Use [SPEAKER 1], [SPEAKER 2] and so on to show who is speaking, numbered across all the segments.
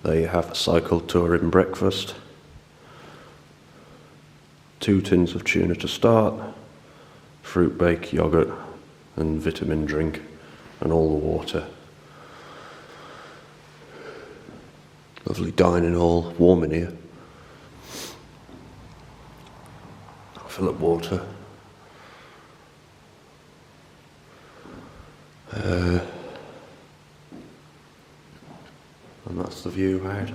[SPEAKER 1] There you have a cycle touring breakfast. 2 tins of tuna to start, fruit bake, yoghurt and vitamin drink and all the water. Lovely dining hall, warm in here. Fill up water. And that's the view out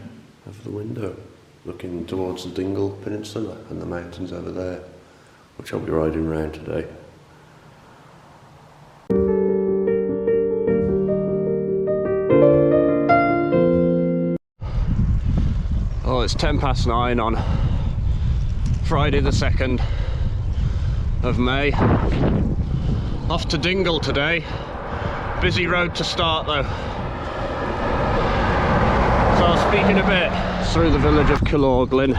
[SPEAKER 1] of the window, looking towards the Dingle Peninsula and the mountains over there, which I'll be riding around today. Oh, it's 9:10 on Friday the 2nd of May. Off to Dingle today. Busy road to start though. So I'll speak in a bit through the village of Kilorglin.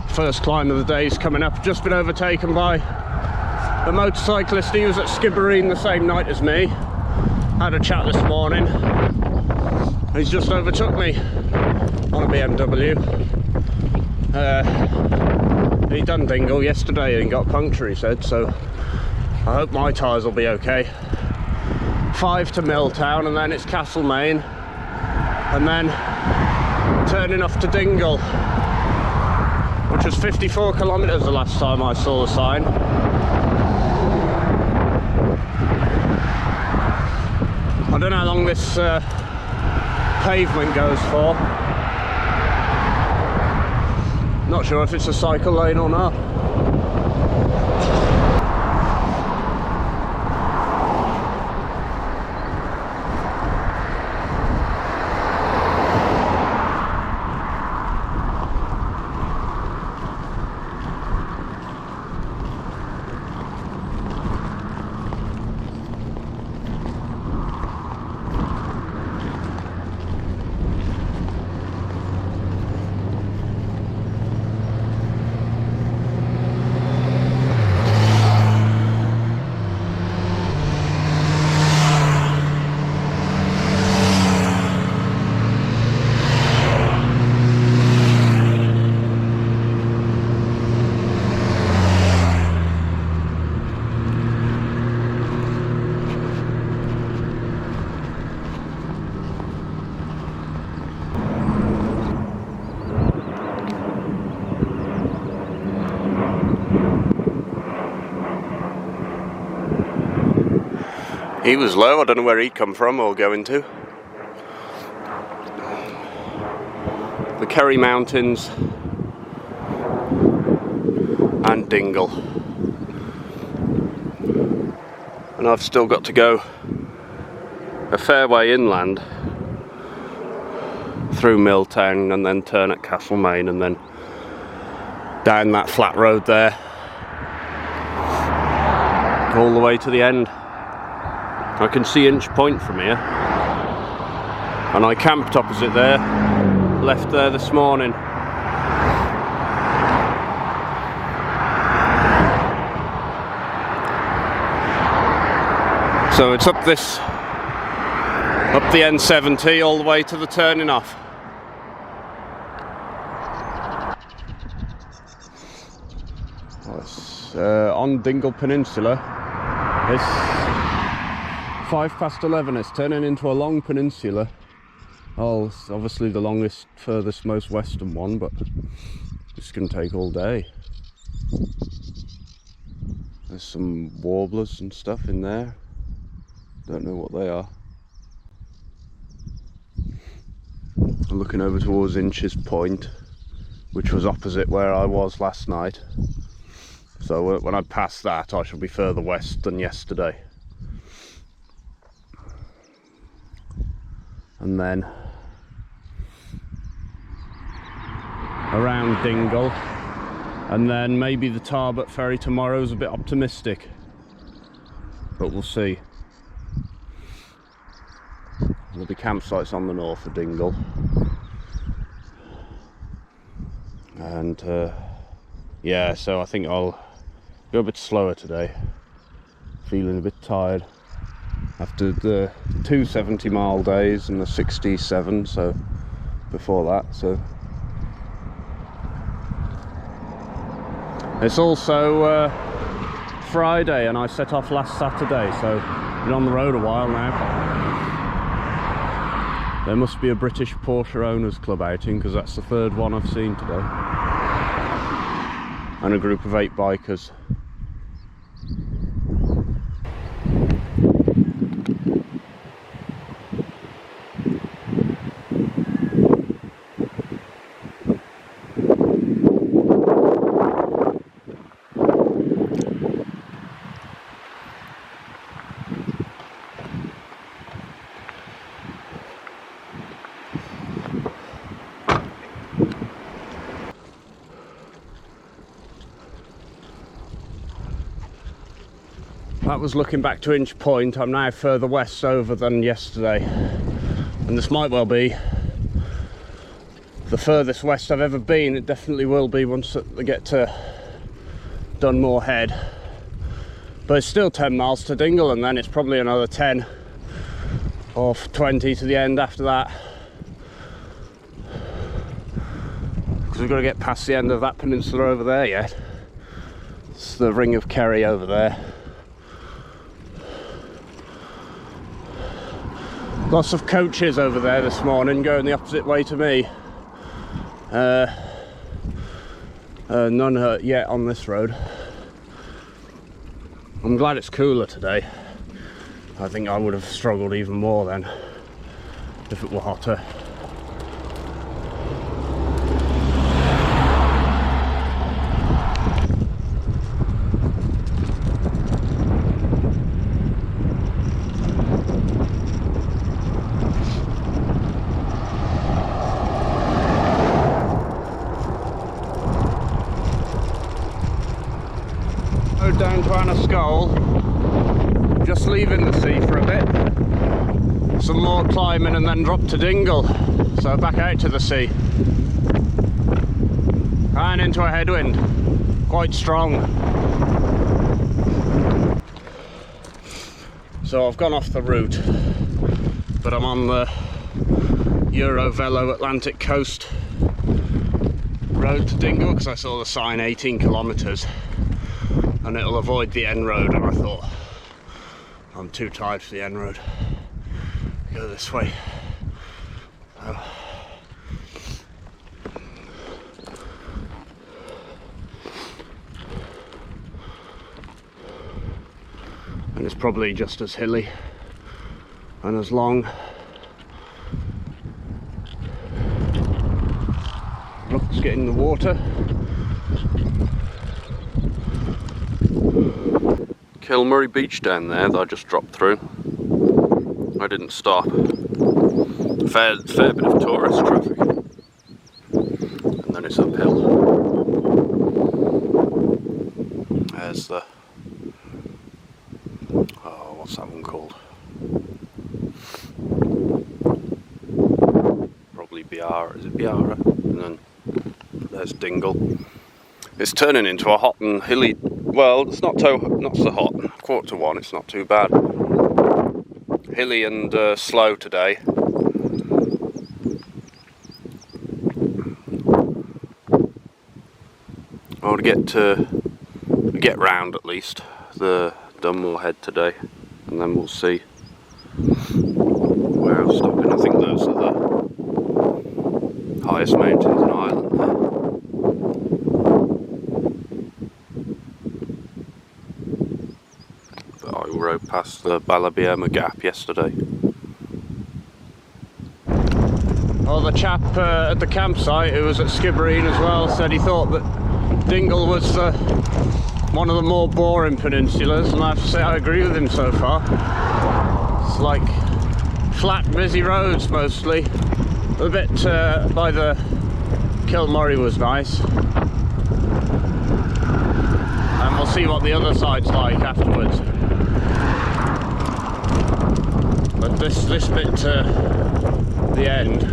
[SPEAKER 1] First climb of the day is coming up. Just been overtaken by a motorcyclist. He was at Skibbereen the same night as me. Had a chat this morning. He's just overtook me on a BMW. He done Dingle yesterday and got a puncture, he said, so I hope my tyres will be okay. 5 to Milltown and then it's Castlemaine and then turning off to Dingle, which was 54 kilometres the last time I saw the sign. I don't know how long this pavement goes for. Not sure if it's a cycle lane or not. He was low, I don't know where he'd come from or going to. The Kerry Mountains and Dingle. And I've still got to go a fair way inland through Milltown and then turn at Castlemaine and then down that flat road there all the way to the end. I can see Inch Point from here, and I camped opposite there, left there this morning. So it's up the N70 all the way to the turning off. It's on Dingle Peninsula. It's 11:05. It's turning into a long peninsula. Oh, it's obviously the longest, furthest, most western one, but it's going to take all day. There's some warblers and stuff in there. Don't know what they are. I'm looking over towards Inch's Point, which was opposite where I was last night. So when I pass that, I shall be further west than yesterday. And then around Dingle, and then maybe the Tarbert ferry tomorrow is a bit optimistic, but we'll see. There'll be campsites on the north of Dingle, and yeah, so I think I'll go a bit slower today, feeling a bit tired after the 2 70-mile days and the 67, so before that, so. It's also Friday and I set off last Saturday, so been on the road a while now. There must be a British Porsche Owners Club outing, because that's the third one I've seen today. And a group of 8 bikers. That was looking back to Inch Point. I'm now further west over than yesterday, and this might well be the furthest west I've ever been. It definitely will be once I get to Dunmore Head, but it's still 10 miles to Dingle, and then it's probably another 10 or 20 to the end after that, because we've got to get past the end of that peninsula over there yet. It's the Ring of Kerry over there. Lots of coaches over there this morning going the opposite way to me. None yet on this road. I'm glad it's cooler today. I think I would have struggled even more then if it were hotter. Down to Anascole, just leaving the sea for a bit, some more climbing and then drop to Dingle, so back out to the sea and into a headwind, quite strong. So I've gone off the route, but I'm on the Eurovelo Atlantic Coast road to Dingle because I saw the sign 18 kilometres. And it'll avoid the N road, and I thought, I'm too tired for the N road, go this way. And it's probably just as hilly and as long. Look, it's getting the water. Kilmurry Beach down there that I just dropped through. I didn't stop. Fair bit of tourist traffic. And then it's uphill. There's the... oh, what's that one called? Probably EIRE. Is it EIRE? And then there's Dingle. It's turning into a hot and hilly... well, it's not so hot. 1:45, it's not too bad. Hilly and slow today. I want to get round at least the Dunmore Head today, and then we'll see where I'm stopping. I think those are the highest mountains in Ireland there. Rode past the Balabiema Gap yesterday. Well, the chap at the campsite who was at Skibbereen as well said he thought that Dingle was one of the more boring peninsulas, and I have to say I agree with him so far. It's like flat, busy roads mostly. A bit by the Kilmurry was nice, and we'll see what the other side's like afterwards. But this bit to the end,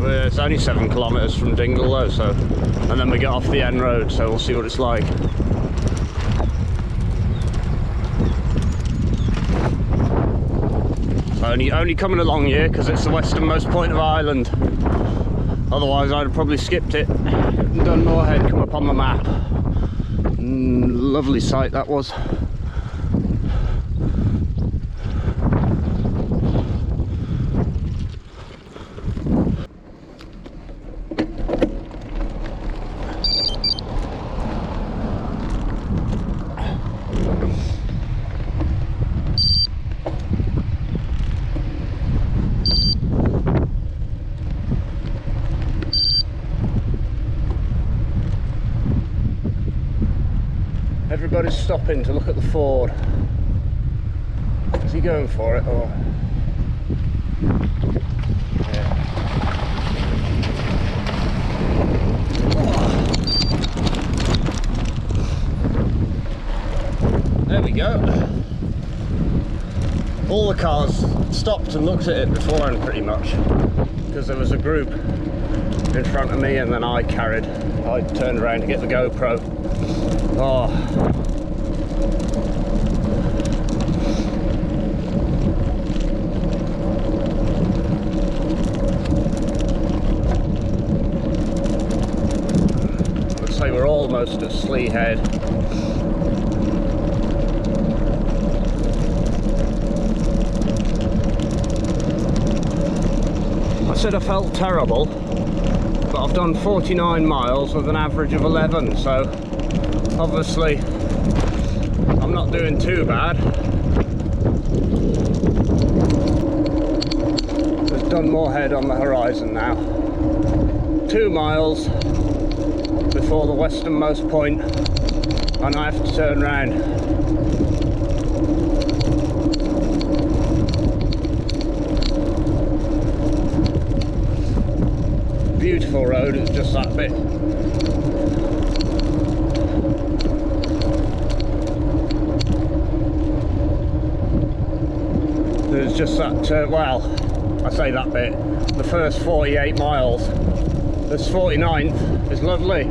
[SPEAKER 1] it's only 7 kilometres from Dingle though, so, and then we get off the N road, so we'll see what it's like. So only coming along here because it's the westernmost point of Ireland. Otherwise I'd have probably skipped it. Dunmore Head come up on the map. Lovely sight that was. Everybody's stopping to look at the ford. Is he going for it or? Yeah. There we go. All the cars stopped and looked at it beforehand pretty much, because there was a group in front of me and then I turned around to get the GoPro. Oh. Looks like we're almost at Slee Head. I said I felt terrible, but I've done 49 miles with an average of 11, so obviously I'm not doing too bad. There's Dunmore Head on the horizon now. 2 miles before the westernmost point, and I have to turn round. Beautiful road, it's just that bit. There's just that, well, I say that bit, the first 48 miles. This 49th is lovely.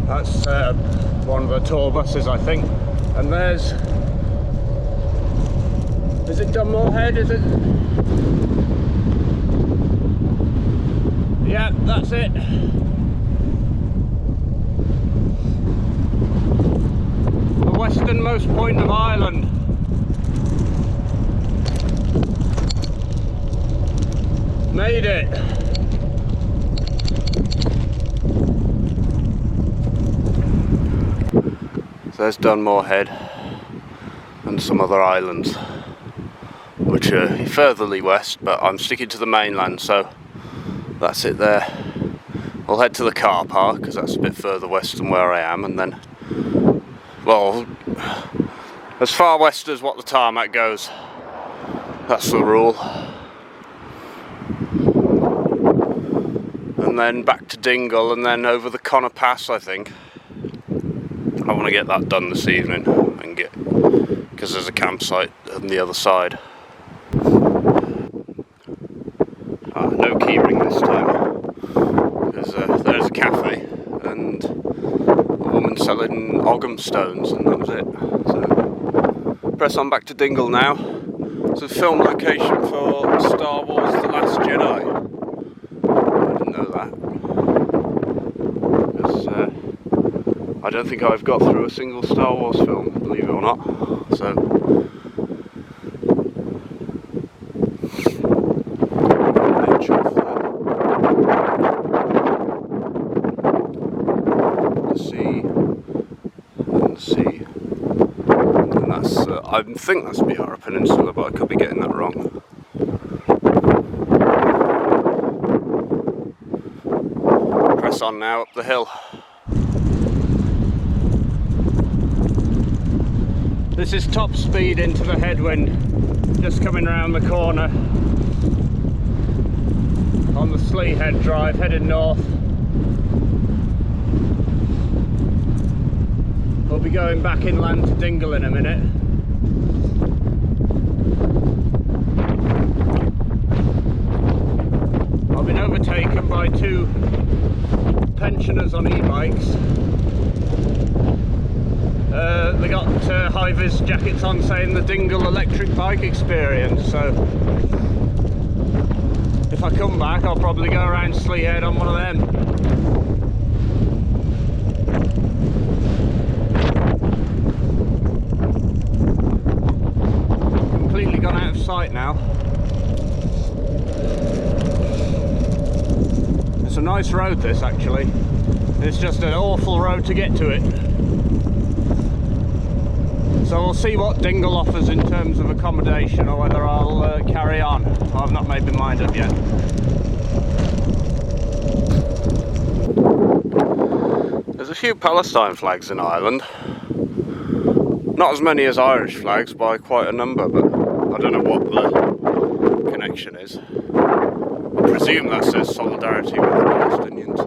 [SPEAKER 1] That's one of the tour buses, I think. And there's... is it Dunmore Head, is it? Yeah, that's it. The westernmost point of Ireland. Made it. So there's Dunmore Head and some other islands which are furtherly west, but I'm sticking to the mainland, so that's it there. I'll head to the car park because that's a bit further west than where I am, and then, well, as far west as what the tarmac goes. That's the rule. And then back to Dingle and then over the Connor Pass, I think. I want to get that done this evening and because there's a campsite on the other side. No keyring this time, because there's a cafe and a woman selling Ogham stones, and that was it. So press on back to Dingle now. It's a film location for Star Wars The Last Jedi. I didn't know that, because I don't think I've got through a single Star Wars film, believe it or not. So the sea, and that's I think that's EIRE Peninsula, but I could be getting that wrong. Press on now up the hill. This is top speed into the headwind, just coming round the corner on the Slee Head drive, heading north. We'll be going back inland to Dingle in a minute. I've been overtaken by two pensioners on e-bikes. They got high-vis jackets on saying the Dingle electric bike experience, so if I come back I'll probably go around Slee Head on one of them. Completely gone out of sight now. It's a nice road this actually. It's just an awful road to get to it. So we'll see what Dingle offers in terms of accommodation, or whether I'll carry on. I've not made my mind up yet. There's a few Palestine flags in Ireland. Not as many as Irish flags by quite a number, but I don't know what the connection is. I presume that says solidarity with the Palestinians.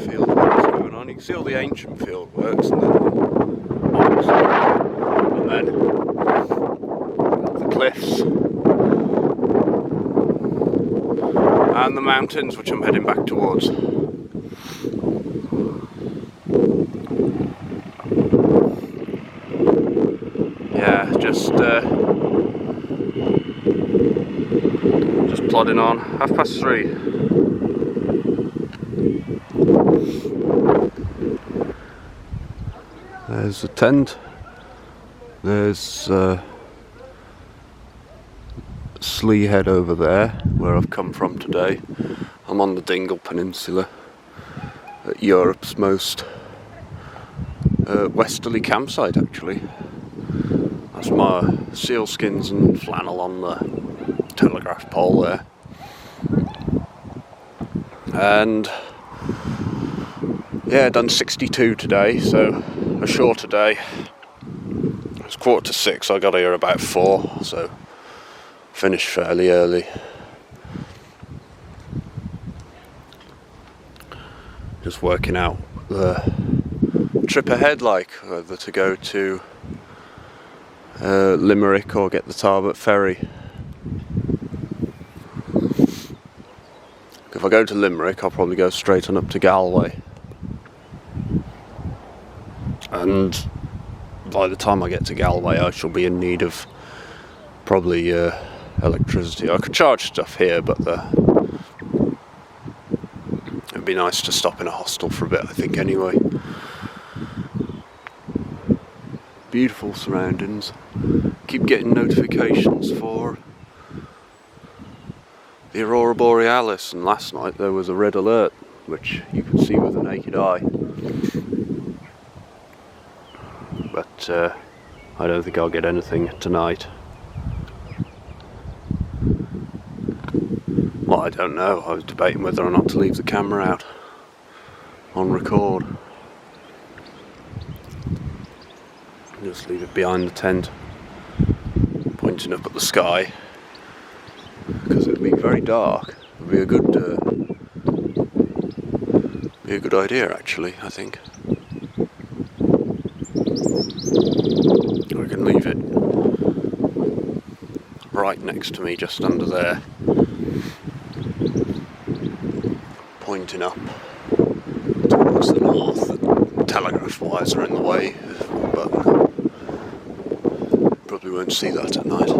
[SPEAKER 1] Field works going on. You can see all the ancient field works, and then the cliffs and the mountains, which I'm heading back towards. Yeah, just plodding on. 3:30. There's the tent. There's Slee Head over there, where I've come from today. I'm on the Dingle Peninsula, at Europe's most westerly campsite actually. That's my sealskins and flannel on the telegraph pole there. And yeah, done 62 today, so a shorter day. It's 5:45, I got here about 4, so finished fairly early. Just working out the trip ahead, like whether to go to Limerick or get the Tarbert ferry. If I go to Limerick, I'll probably go straight on up to Galway. And by the time I get to Galway, I shall be in need of probably electricity. I could charge stuff here, but it'd be nice to stop in a hostel for a bit, I think, anyway. Beautiful surroundings. Keep getting notifications for the Aurora Borealis, and last night there was a red alert, which you can see with the naked eye. But I don't think I'll get anything tonight. Well, I don't know. I was debating whether or not to leave the camera out on record. Just leave it behind the tent, pointing up at the sky, because it'll be very dark. It'll be a good idea, actually, I think. I can leave it right next to me, just under there, pointing up towards the north. The telegraph wires are in the way, but probably won't see that at night.